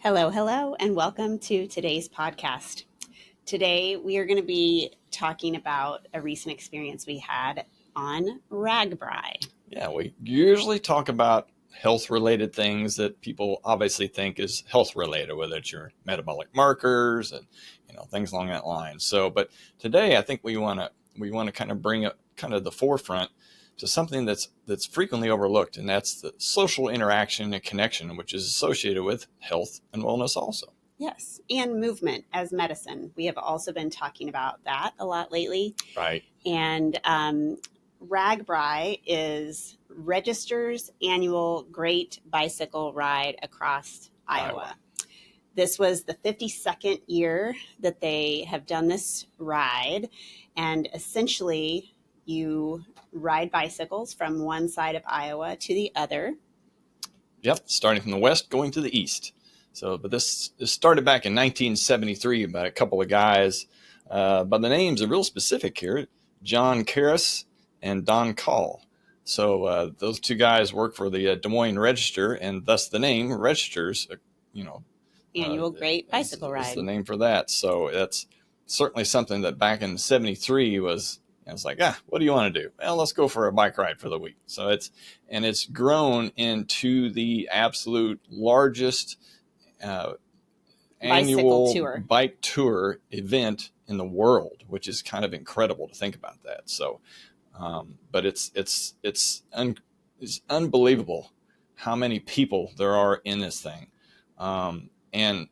Hello, hello, and welcome to today's podcast. Today, we are going to be talking about a recent experience we had on RAGBRAI. Yeah, we usually talk about health-related things that people obviously think is health-related, whether it's your metabolic markers and things along that line. So, but today I think we want to kind of bring it kind of the forefront to something that's frequently overlooked, and that's the social interaction and connection, which is associated with health and wellness also. Yes, and movement as medicine. We have also been talking about that a lot lately. Right. And RAGBRAI registers annual Great Bicycle Ride across Iowa. This was the 52nd year that they have done this ride, and essentially you ride bicycles from one side of Iowa to the other. Yep, starting from the west going to the east. So, but this started back in 1973 by a couple of guys by the names are real specific here, John Karras and Don Call. So those two guys work for the Des Moines Register, and thus the name registers, Annual Great Bicycle Ride. Is the name for that. So that's certainly something that back in 73 was, it's like, what do you want to do? Well, let's go for a bike ride for the week. So it's grown into the absolute largest annual bike tour event in the world, which is kind of incredible to think about that. So, but it's unbelievable how many people there are in this thing. And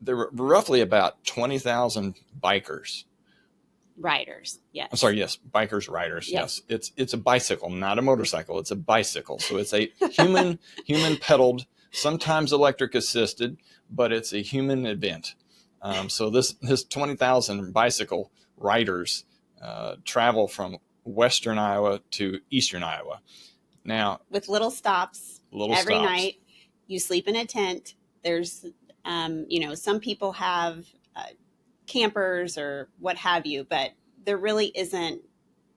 there were roughly about 20,000 bikers. Riders, yes. I'm sorry, yes, bikers, riders, yes. It's a bicycle, not a motorcycle. It's a bicycle. So it's a human pedaled, sometimes electric assisted, but it's a human event. So this 20,000 bicycle riders travel from western Iowa to eastern Iowa. Now, with little stops every night. You sleep in a tent. There's, some people have campers or what have you, but there really isn't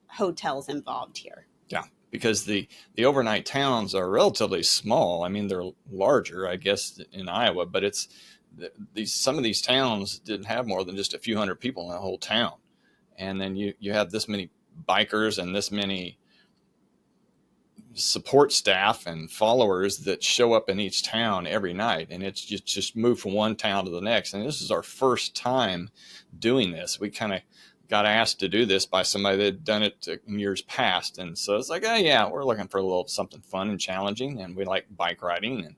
hotels involved here. Yeah, because the overnight towns are relatively small. I mean, they're larger, I guess, in Iowa, but some of these towns didn't have more than just a few hundred people in the whole town. And then you have this many bikers and this many support staff and followers that show up in each town every night, and it's just moved from one town to the next. And this is our first time doing this. We kind of got asked to do this by somebody that had done it in years past, and so it's like, we're looking for a little something fun and challenging, and we like bike riding,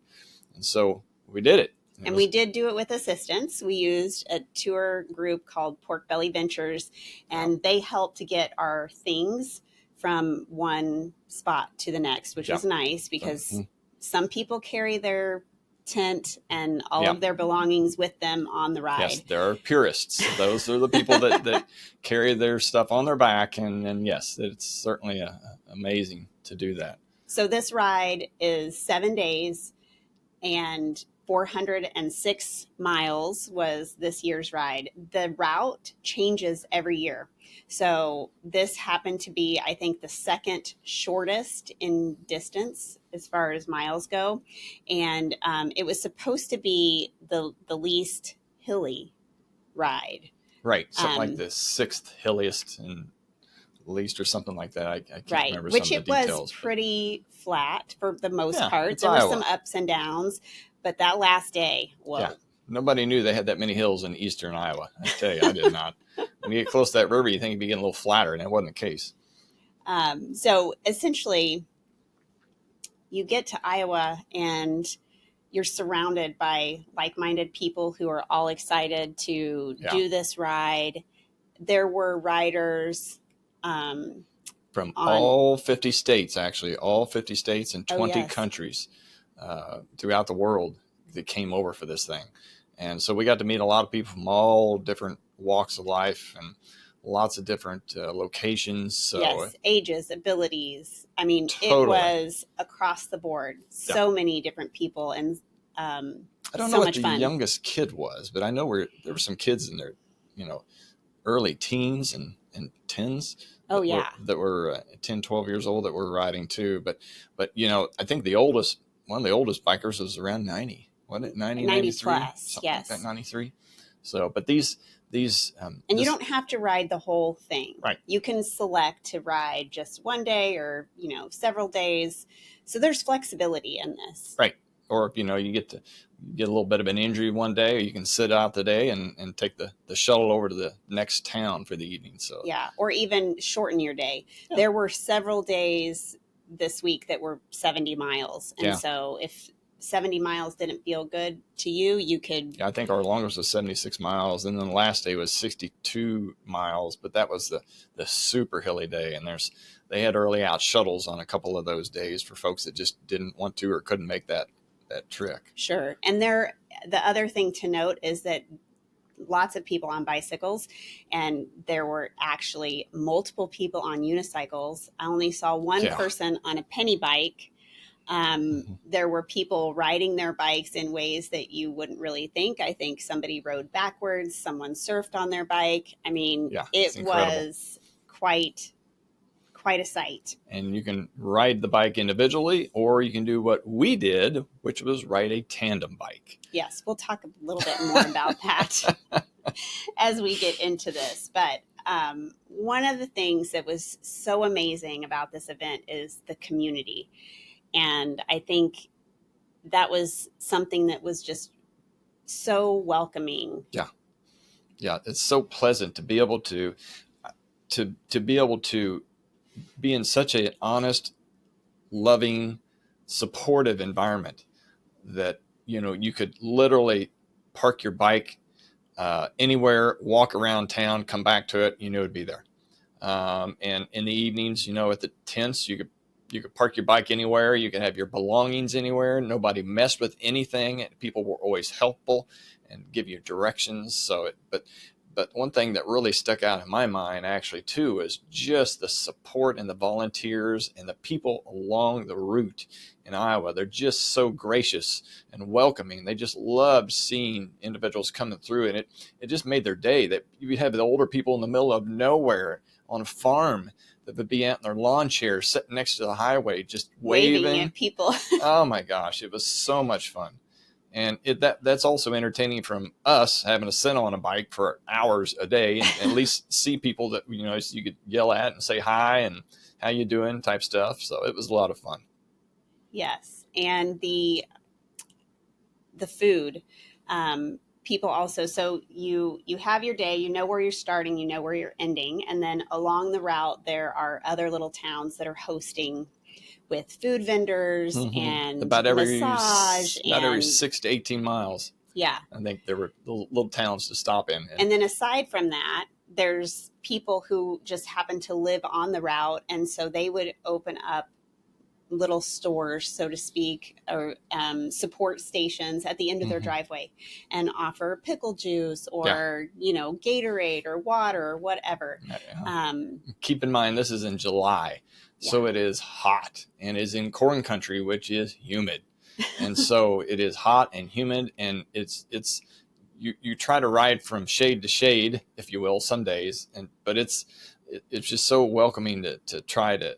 and so we did it. And we did do it with assistance. We used a tour group called Pork Belly Ventures, and they helped to get our things from one spot to the next, which was nice because some people carry their tent and all of their belongings with them on the ride. Yes, there are purists. Those are the people that carry their stuff on their back. And yes, it's certainly amazing to do that. So this ride is 7 days and 406 miles was this year's ride. The route changes every year. So this happened to be, I think, the second shortest in distance as far as miles go. And it was supposed to be the least hilly ride. Right. Something like the sixth hilliest and least or something like that. I can't remember which some of the details. Which it was pretty flat for the most part. There were some ups and downs. But that last day, nobody knew they had that many hills in eastern Iowa. I tell you, I did not. When you get close to that river, you think you'd be getting a little flatter, and that wasn't the case. So essentially, you get to Iowa, and you're surrounded by like-minded people who are all excited to do this ride. There were riders from all 50 states, actually, all 50 states and 20 countries throughout the world that came over for this thing. And so we got to meet a lot of people from all different walks of life and lots of different locations. So yes, ages, abilities. I mean, It was across the board. So many different people, and I don't know what the youngest kid was, but I know there were some kids in their, early teens and tens. That were 10, 12 years old that were riding too. But I think one of the oldest bikers was around 90. what, it 90, 90 93, plus, something yes. like that, 93. So, but these, and you don't have to ride the whole thing. Right. You can select to ride just one day or, several days. So there's flexibility in this. Right. Or, you get a little bit of an injury one day, or you can sit out the day and take the shuttle over to the next town for the evening. So, yeah. Or even shorten your day. Yeah. There were several days this week that were 70 miles. And Yeah. so if 70 miles didn't feel good to you, you could. Yeah, I think our longest was 76 miles. And then the last day was 62 miles, but that was the super hilly day. And they had early out shuttles on a couple of those days for folks that just didn't want to or couldn't make that trick. Sure. And the other thing to note is that lots of people on bicycles, and there were actually multiple people on unicycles. I only saw one person on a penny bike. There were people riding their bikes in ways that you wouldn't really think. I think somebody rode backwards, someone surfed on their bike. I mean, it was quite a sight. And you can ride the bike individually, or you can do what we did, which was ride a tandem bike. Yes, we'll talk a little bit more about that as we get into this. But one of the things that was so amazing about this event is the community. And I think that was something that was just so welcoming. Yeah. Yeah. It's so pleasant to be able to be able to be in such an honest, loving, supportive environment that, you could literally park your bike anywhere, walk around town, come back to it, it'd be there. And in the evenings, at the tents, you could park your bike anywhere. You could have your belongings anywhere. Nobody messed with anything. People were always helpful and give you directions. So, but one thing that really stuck out in my mind actually too is just the support and the volunteers and the people along the route in Iowa. They're just so gracious and welcoming. They just loved seeing individuals coming through, and it just made their day. That you have the older people in the middle of nowhere on a farm that would be out in their lawn chairs sitting next to the highway, just waving at people. Oh my gosh, it was so much fun. And that's also entertaining from us having to sit on a bike for hours a day and at least see people that, you could yell at and say hi and how you doing type stuff. So it was a lot of fun. Yes. And the food, people also, so you have your day, where you're starting, where you're ending. And then along the route, there are other little towns that are hosting with food vendors and about every massage. About every 6 to 18 miles. Yeah. I think there were little towns to stop in. And then aside from that, there's people who just happen to live on the route. And so they would open up little stores, so to speak, or support stations at the end of their driveway and offer pickle juice or, Gatorade or water or whatever. Keep in mind, this is in July. So it is hot and is in corn country, which is humid. And so it is hot and humid, and it's you try to ride from shade to shade, if you will, some days. But it's just so welcoming to try to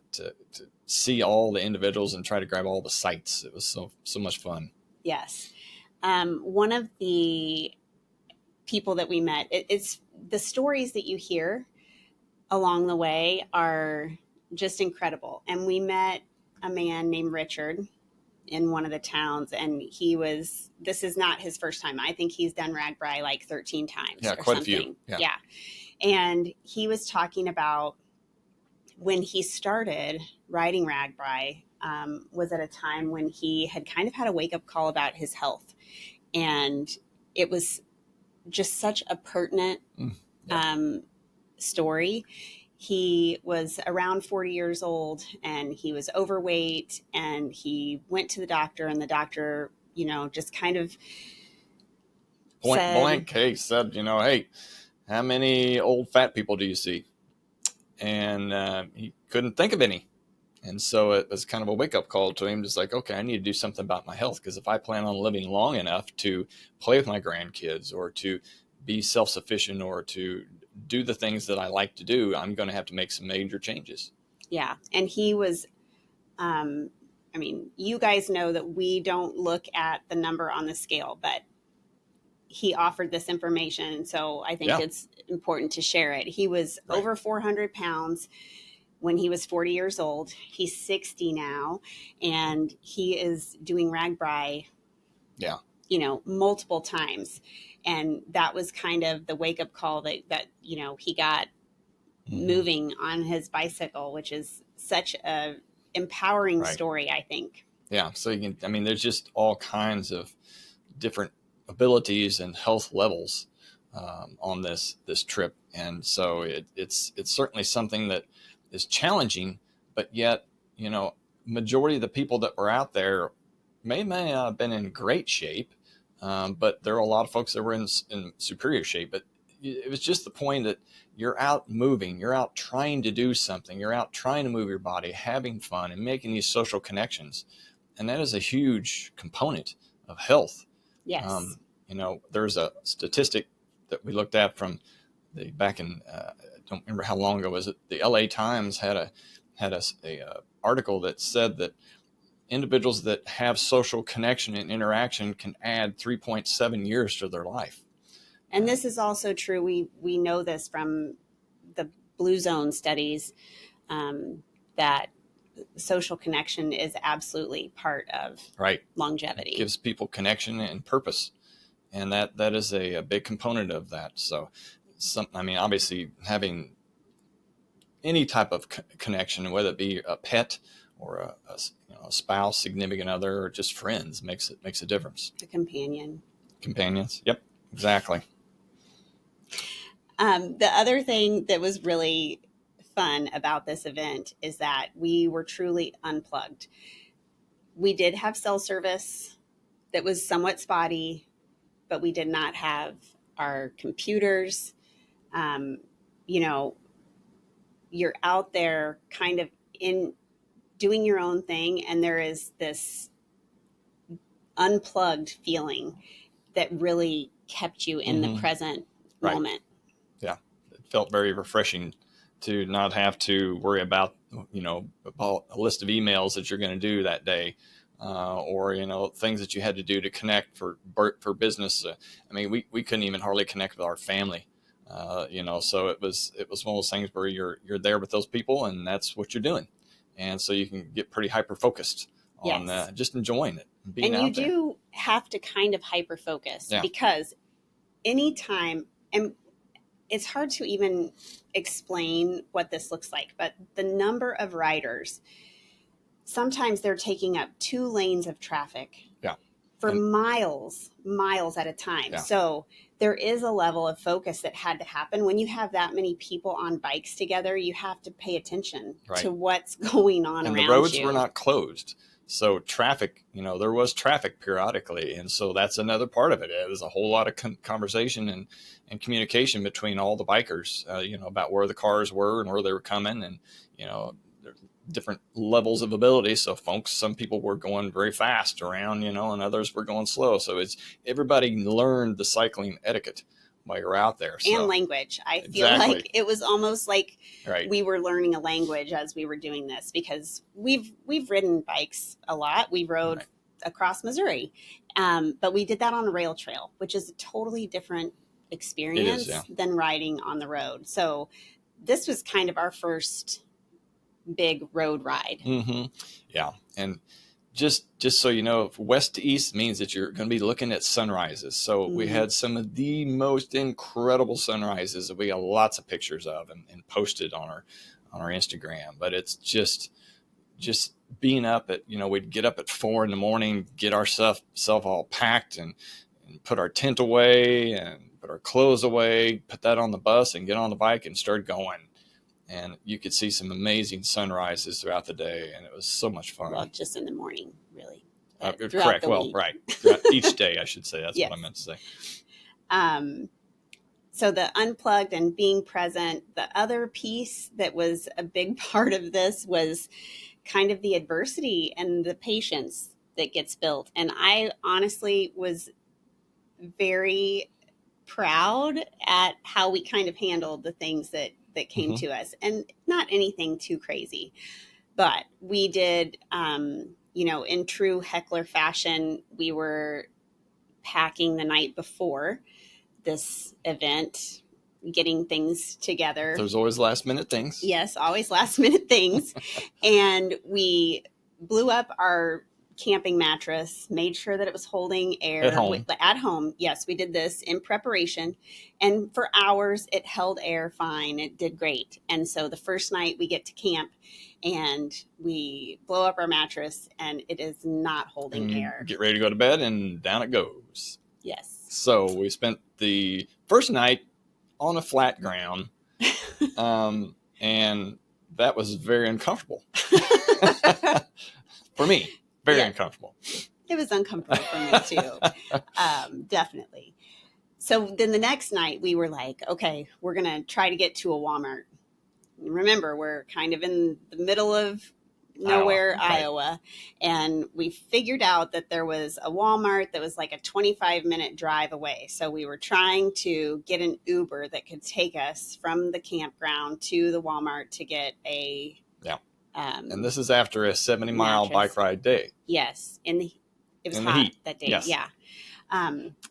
see all the individuals and try to grab all the sights. It was so much fun. Yes. One of the people that we met, it's the stories that you hear along the way are just incredible. And we met a man named Richard in one of the towns, and this is not his first time. I think he's done RAGBRAI like 13 times. Yeah, quite something. A few. Yeah. And he was talking about when he started riding RAGBRAI, was at a time when he had kind of had a wake-up call about his health. And it was just such a pertinent story. He was around 40 years old, and he was overweight, and he went to the doctor, and the doctor, just kind of blank case said, hey, how many old fat people do you see? And he couldn't think of any. And so it was kind of a wake-up call to him, just like, okay, I need to do something about my health, because if I plan on living long enough to play with my grandkids or to be self-sufficient or to do the things that I like to do, I'm going to have to make some major changes. Yeah. And he was I mean, you guys know that we don't look at the number on the scale, but he offered this information. So I think it's important to share it. He was over 400 pounds when he was 40 years old. He's 60 now, and he is doing RAGBRAI, multiple times. And that was kind of the wake up call that he got moving on his bicycle, which is such a empowering story, I think. Yeah. So there's just all kinds of different abilities and health levels on this trip. And so it's certainly something that is challenging, but yet, majority of the people that were out there may not have been in great shape. But there are a lot of folks that were in superior shape, but it was just the point that you're out moving, you're out trying to do something, you're out trying to move your body, having fun and making these social connections. And that is a huge component of health. Yes. There's a statistic that we looked at from back in, I don't remember how long ago was it. The LA Times had a article that said that individuals that have social connection and interaction can add 3.7 years to their life. And this is also true. We know this from the Blue Zone studies, that social connection is absolutely part of longevity. It gives people connection and purpose. And that is a big component of that. So obviously having any type of connection, whether it be a pet or a spouse, significant other, or just friends, makes a difference. A companion. Companions. Yep, exactly. The other thing that was really fun about this event is that we were truly unplugged. We did have cell service that was somewhat spotty, but we did not have our computers. You're out there kind of in doing your own thing, and there is this unplugged feeling that really kept you in the present moment. Yeah, it felt very refreshing to not have to worry about a list of emails that you're going to do that day, or things that you had to do to connect for business. We couldn't even hardly connect with our family, so it was one of those things where you're there with those people, and that's what you're doing, and so you can get pretty hyper focused on just enjoying it and being out there. Do have to kind of hyper focus because anytime, and it's hard to even explain what this looks like, but the number of riders, sometimes they're taking up 2 lanes of traffic for miles at a time. Yeah. So there is a level of focus that had to happen. When you have that many people on bikes together, you have to pay attention to what's going on around you. And the roads were not closed. So traffic, there was traffic periodically. And so that's another part of it. It was a whole lot of conversation and communication between all the bikers, about where the cars were and where they were coming, and, different levels of ability. So some people were going very fast around, and others were going slow. So everybody learned the cycling etiquette while you're out there. So. And language. I feel like it was almost like we were learning a language as we were doing this, because we've ridden bikes a lot. We rode across Missouri, but we did that on a rail trail, which is a totally different experience than riding on the road. So this was kind of our first big road ride. Mm-hmm. Yeah. And just so you know, west to east means that you're going to be looking at sunrises. So we had some of the most incredible sunrises that we got lots of pictures of and posted on our Instagram. But it's just being up at, we'd get up at 4 a.m, get ourselves all packed and put our tent away and put our clothes away, put that on the bus and get on the bike and start going. And you could see some amazing sunrises throughout the day, and it was so much fun. Well, just in the morning, really. Correct. Well, right. Each day, I should say. That's what I meant to say. So the unplugged and being present, the other piece that was a big part of this was kind of the adversity and the patience that gets built. And I honestly was very proud at how we kind of handled the things that came to us, and not anything too crazy, but we did in true Hechler fashion, we were packing the night before this event, getting things together. There's always last minute things. Yes, always last minute things. And we blew up our camping mattress, made sure that it was holding air at home. Yes, we did this in preparation, and for hours it held air fine. It did great. And so the first night we get to camp and we blow up our mattress and it is not holding air. Get ready to go to bed and down it goes. Yes. So we spent the first night on a flat ground, and that was very uncomfortable for me. Very uncomfortable. It was uncomfortable for me too. Definitely. So then the next night we were like, okay, we're going to try to get to a Walmart. Remember, we're kind of in the middle of nowhere, Iowa. And we figured out that there was a Walmart that was like a 25-minute drive away. So we were trying to get an Uber that could take us from the campground to the Walmart to get a and this is after a 70-mile bike ride day. Yes. It was hot that day. Yes. Yeah.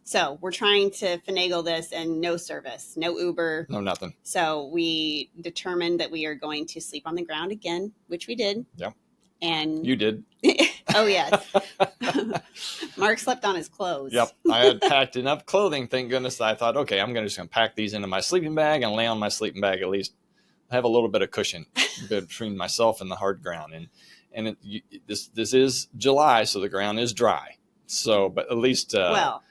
So we're trying to finagle this, and no service, no Uber. No, nothing. So we determined that we are going to sleep on the ground again, which we did. Yep. And you did. Oh, yes. Mark slept on his clothes. Yep. I had packed enough clothing. Thank goodness. I thought, okay, I'm just going to pack these into my sleeping bag and lay on my sleeping bag, at least have a little bit of cushion between myself and the hard ground. And this is July, so the ground is dry. So, but at least, for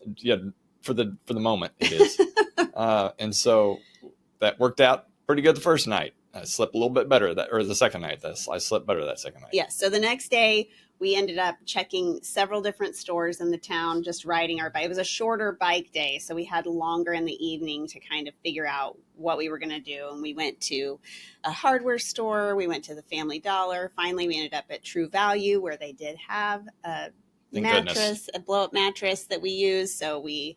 the moment it is. And so that worked out pretty good the first night. I slept a little bit better the second night. I slept better that second night. Yes. So the next day we ended up checking several different stores in the town, just riding our bike. It was a shorter bike day, so we had longer in the evening to kind of figure out what we were going to do. And we went to a hardware store. We went to the Family Dollar. Finally, we ended up at True Value, where they did have a mattress, a blow-up mattress that we used. So we,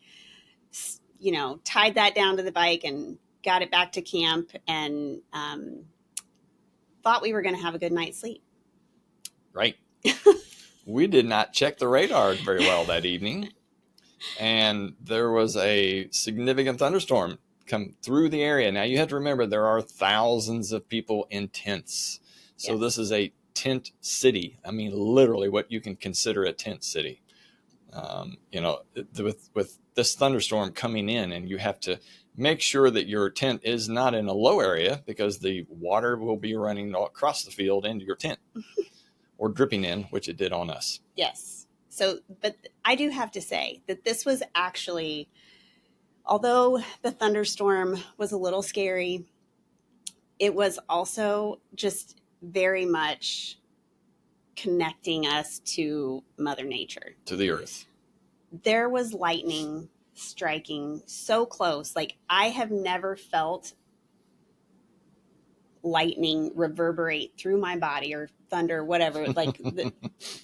tied that down to the bike and got it back to camp, and thought we were going to have a good night's sleep. Right. We did not check the radar very well that evening, and there was a significant thunderstorm come through the area. Now you have to remember there are thousands of people in tents. So This is a tent city. I mean, literally what you can consider a tent city. With this thunderstorm coming in, and you have to make sure that your tent is not in a low area, because the water will be running across the field into your tent or dripping in, which it did on us. Yes. So, but I do have to say that this was actually, although the thunderstorm was a little scary, it was also just very much connecting us to Mother Nature, to the earth. There was lightning striking so close. Like, I have never felt lightning reverberate through my body, or thunder, whatever. Like,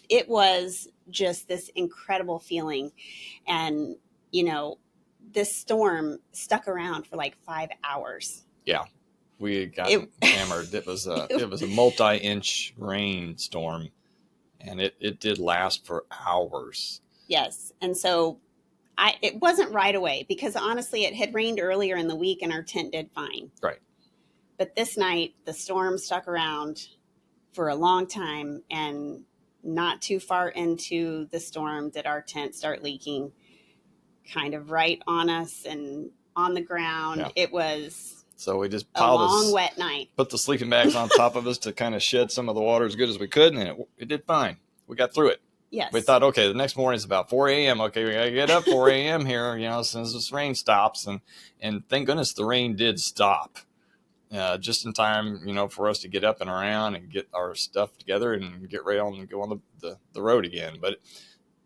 it was just this incredible feeling. And, this storm stuck around for like 5 hours. Yeah. We got hammered. It was a multi-inch rainstorm, and it did last for hours. Yes. And so it wasn't right away, because honestly, it had rained earlier in the week and our tent did fine. Right. But this night, the storm stuck around for a long time, and not too far into the storm did our tent start leaking, kind of right on us and on the ground. Yeah. It was so we just piled a long, wet night. Put the sleeping bags on top of us to kind of shed some of the water as good as we could, and it did fine. We got through it. Yes. We thought, okay, the next morning is about 4 a.m. Okay, we got to get up 4 a.m. here, as soon as this rain stops. And thank goodness the rain did stop. Just in time, for us to get up and around and get our stuff together and get ready and go on the road again. But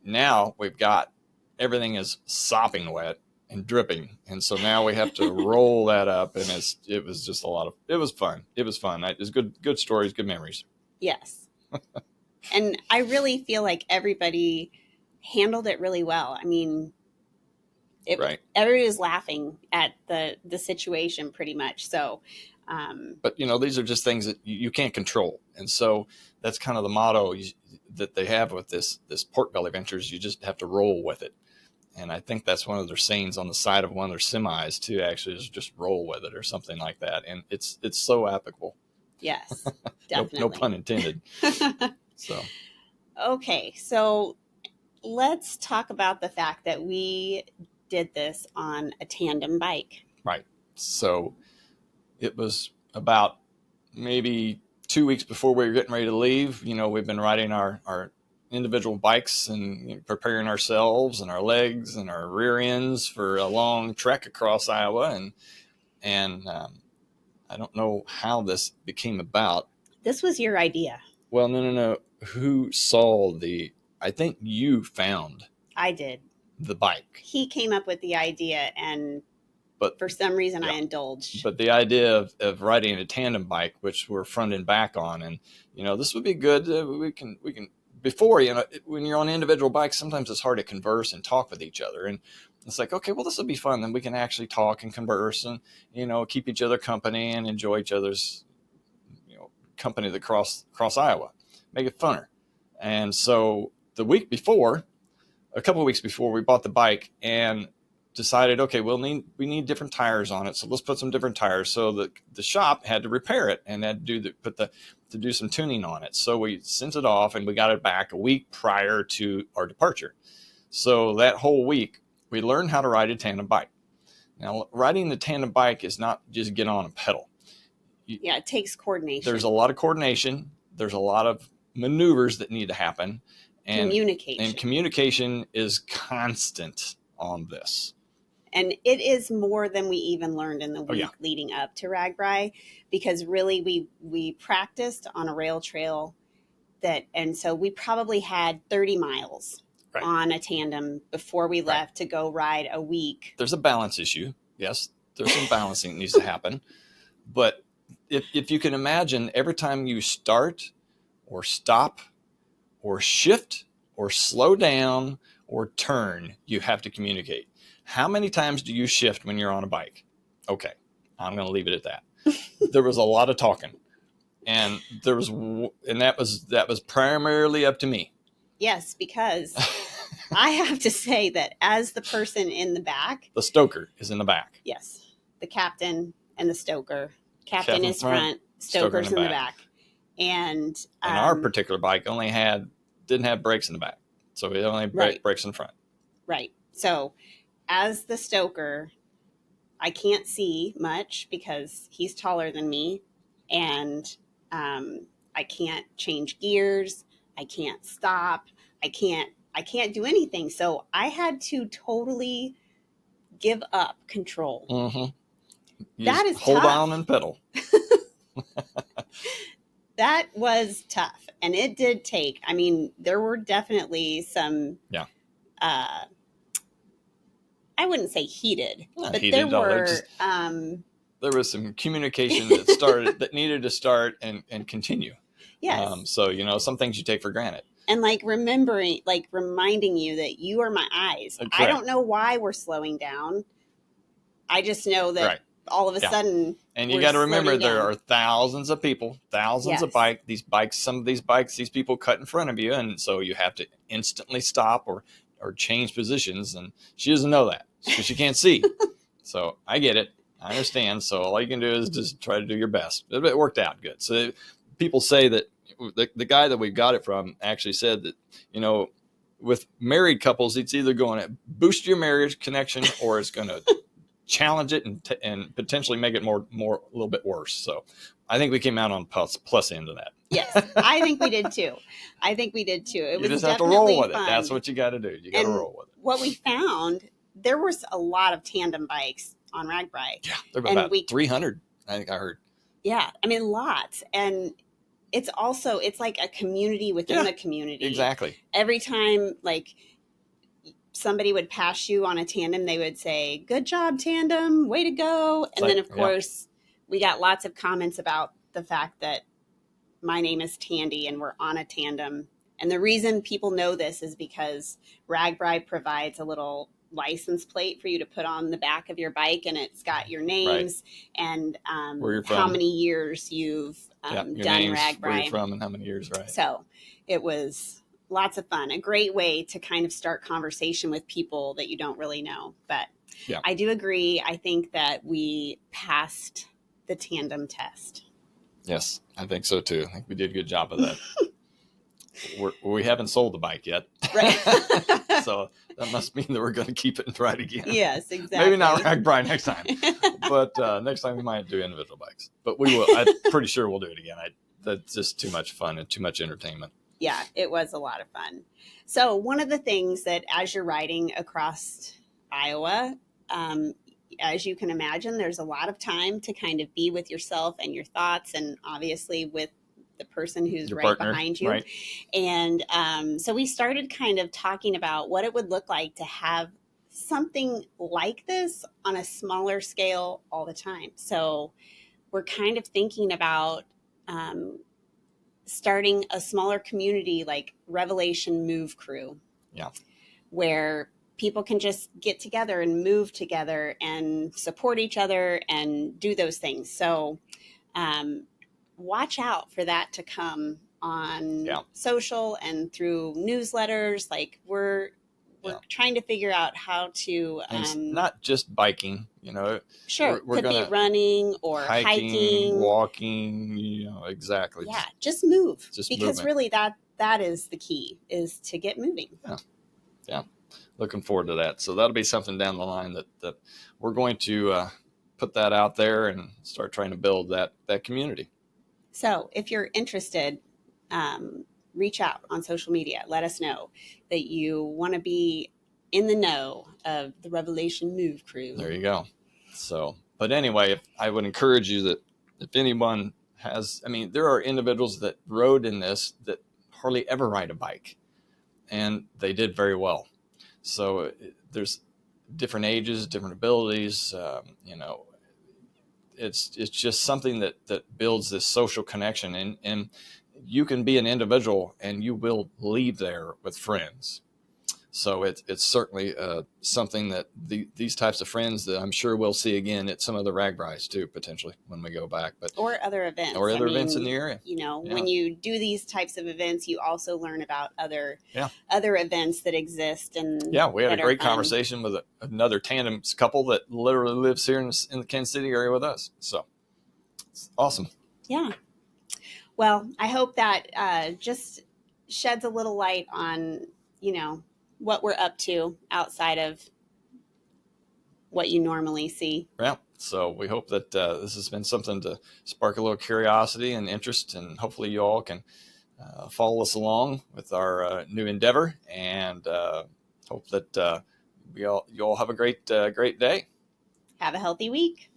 now we've got everything is sopping wet and dripping, and so now we have to roll that up, and it was just it was fun. It was fun. It was good stories, good memories. Yes, and I really feel like everybody handled it really well. I mean, right. Everybody was laughing at the situation pretty much. So. But these are just things that you can't control, and so that's kind of the motto that they have with this Pork Belly Ventures. You just have to roll with it. And I think that's one of their sayings on the side of one of their semis too, actually, is just roll with it or something like that. And it's so applicable. Yes, no, definitely. no pun intended. So, okay. So let's talk about the fact that we did this on a tandem bike. right. So it was about maybe 2 weeks before we were getting ready to leave. You know, we've been riding our individual bikes and preparing ourselves and our legs and our rear ends for a long trek across Iowa. And I don't know how this became about. This was your idea. Well, no. Who saw I think you found. I did. The bike. He came up with the idea, and for some reason I indulged. But the idea of riding a tandem bike, which we're front and back on, and this would be good. We can before, when you're on individual bikes, sometimes it's hard to converse and talk with each other, and it's like, okay, well, this will be fun. Then we can actually talk and converse and keep each other company and enjoy each other's company across Iowa, make it funner. And so the week before, a couple of weeks before, we bought the bike and decided, okay, we need different tires on it, so let's put some different tires. So the shop had to repair it and had to do some tuning on it. So we sent it off and we got it back a week prior to our departure. So that whole week we learned how to ride a tandem bike. Now, riding the tandem bike is not just get on a pedal. It takes coordination. There's a lot of coordination. There's a lot of maneuvers that need to happen. And communication is constant on this. And it is more than we even learned in the week leading up to RAGBRAI, because really we practiced on a rail trail and so we probably had 30 miles on a tandem before we left to go ride a week. There's a balance issue. Yes, there's some balancing that needs to happen. But if you can imagine, every time you start or stop or shift or slow down or turn, you have to communicate. How many times do you shift when you're on a bike? Okay, I'm going to leave it at that. There was a lot of talking, and that was primarily up to me. Yes, because I have to say that as the person in the back, the stoker is in the back. Yes, the captain and the stoker. Captain is front, stoker's in the back. And our particular bike didn't have brakes in the back, so we only brakes in front. Right. So as the stoker, I can't see much because he's taller than me, and I can't change gears. I can't stop. I can't do anything. So I had to totally give up control. Mm-hmm. That is hold tough. On and pedal. That was tough, and it did take. I mean, there were definitely some. Yeah. I wouldn't say heated, but there were. There was some communication that needed to start and continue. Yes. So some things you take for granted. And reminding you that you are my eyes. Correct. I don't know why we're slowing down. I just know that all of a sudden. And you got to remember, there are thousands of people, thousands of bikes. Some of these bikes, these people cut in front of you, and so you have to instantly stop or change positions. And she doesn't know that because she can't see. So I get it. I understand. So all you can do is just try to do your best. It worked out good. So people say that the guy that we got it from actually said that, with married couples, it's either going to boost your marriage connection or it's going to challenge it and potentially make it a little bit worse. So I think we came out on plus end of that. Yes, I think we did too. It was just have to roll with it. That's what you got to do. You got to roll with it. What we found, there was a lot of tandem bikes on RAGBRAI. Yeah, there were about 300, I think I heard. Yeah, I mean, lots. And it's like a community within a community. Exactly. Every time, somebody would pass you on a tandem, they would say, "Good job, tandem, way to go." And then, of course, we got lots of comments about the fact that my name is Tandi and we're on a tandem. And the reason people know this is because RAGBRAI provides a little license plate for you to put on the back of your bike, and it's got your names and where you're from, how many years you've your done names, RAGBRAI, where you're from, and how many years, right? So it was lots of fun, a great way to kind of start conversation with people that you don't really know. But yeah, I do agree. I think that we passed the tandem test. Yes, I think so too. I think we did a good job of that. We haven't sold the bike yet. Right. So that must mean that we're going to keep it and try it again. Yes, exactly. Maybe not RAGBRAI next time, but next time we might do individual bikes. But we will. I'm pretty sure we'll do it again. That's just too much fun and too much entertainment. Yeah, it was a lot of fun. So one of the things that as you're riding across Iowa, as you can imagine, there's a lot of time to kind of be with yourself and your thoughts, and obviously with the person who's Your right partner, behind you. right. And so we started kind of talking about what it would look like to have something like this on a smaller scale all the time. So we're kind of thinking about starting a smaller community like Revelation Move Crew. Yeah. Where people can just get together and move together and support each other and do those things. So watch out for that to come on social and through newsletters. Like we're trying to figure out how to not just biking, sure, could be running or hiking, walking, exactly. Yeah, just move. Just because movement. Really that is the key, is to get moving. Yeah. Looking forward to that. So that'll be something down the line that we're going to put that out there and start trying to build that community. So if you're interested, reach out on social media. Let us know that you want to be in the know of the Revelation Move Crew. There you go. So, but anyway, I would encourage you that if anyone has, there are individuals that rode in this that hardly ever ride a bike, and they did very well. So there's different ages, different abilities, it's just something that builds this social connection, and you can be an individual and you will leave there with friends. So it's certainly something that these types of friends that I'm sure we'll see again at some of the RAGBRAIs too, potentially when we go back, or other events, events in the area. When you do these types of events, you also learn about other events that exist. And we had a great conversation with another tandem couple that literally lives here in the Kansas City area with us. So it's awesome. Yeah. Well, I hope that just sheds a little light on, what we're up to outside of what you normally see. Yeah. So we hope that this has been something to spark a little curiosity and interest, and hopefully you all can follow us along with our new endeavor, and hope that you all have a great day. Have a healthy week.